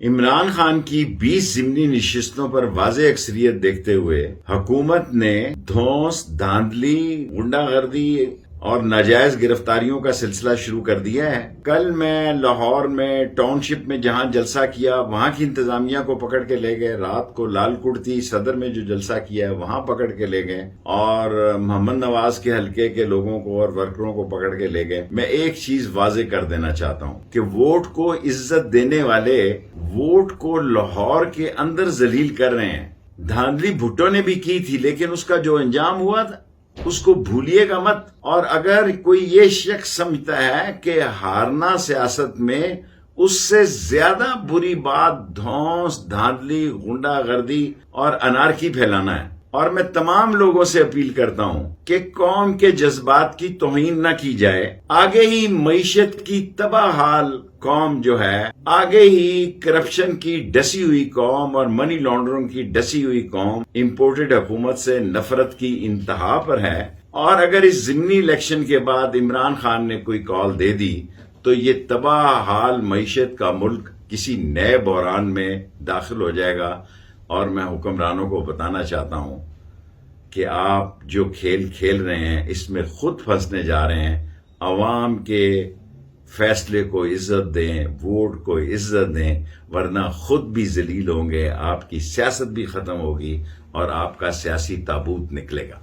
عمران خان کی 20 ضمنی نشستوں پر واضح اکثریت دیکھتے ہوئے حکومت نے دھونس، دھاندلی، غنڈہ گردی اور ناجائز گرفتاریوں کا سلسلہ شروع کر دیا ہے۔ کل میں لاہور میں ٹاؤن شپ میں جہاں جلسہ کیا وہاں کی انتظامیہ کو پکڑ کے لے گئے، رات کو لال کوڑتی صدر میں جو جلسہ کیا ہے وہاں پکڑ کے لے گئے، اور محمد نواز کے حلقے کے لوگوں کو اور ورکروں کو پکڑ کے لے گئے۔ میں ایک چیز واضح کر دینا چاہتا ہوں کہ ووٹ کو عزت دینے والے ووٹ کو لاہور کے اندر ذلیل کر رہے ہیں۔ دھاندلی بھٹو نے بھی کی تھی، لیکن اس کا جو انجام ہوا تھا اس کو بھولیے گا مت۔ اور اگر کوئی یہ شخص سمجھتا ہے کہ ہارنا سیاست میں اس سے زیادہ بری بات دھونس، دھاندلی، غنڈہ گردی اور انارکی پھیلانا ہے، اور میں تمام لوگوں سے اپیل کرتا ہوں کہ قوم کے جذبات کی توہین نہ کی جائے۔ آگے ہی معیشت کی تباہ حال قوم جو ہے، آگے ہی کرپشن کی ڈسی ہوئی قوم اور منی لانڈرنگ کی ڈسی ہوئی قوم امپورٹڈ حکومت سے نفرت کی انتہا پر ہے، اور اگر اس ضمنی الیکشن کے بعد عمران خان نے کوئی کال دے دی تو یہ تباہ حال معیشت کا ملک کسی نئے بحران میں داخل ہو جائے گا۔ اور میں حکمرانوں کو بتانا چاہتا ہوں کہ آپ جو کھیل کھیل رہے ہیں اس میں خود پھنسنے جا رہے ہیں۔ عوام کے فیصلے کو عزت دیں، ووٹ کو عزت دیں، ورنہ خود بھی ذلیل ہوں گے، آپ کی سیاست بھی ختم ہوگی اور آپ کا سیاسی تابوت نکلے گا۔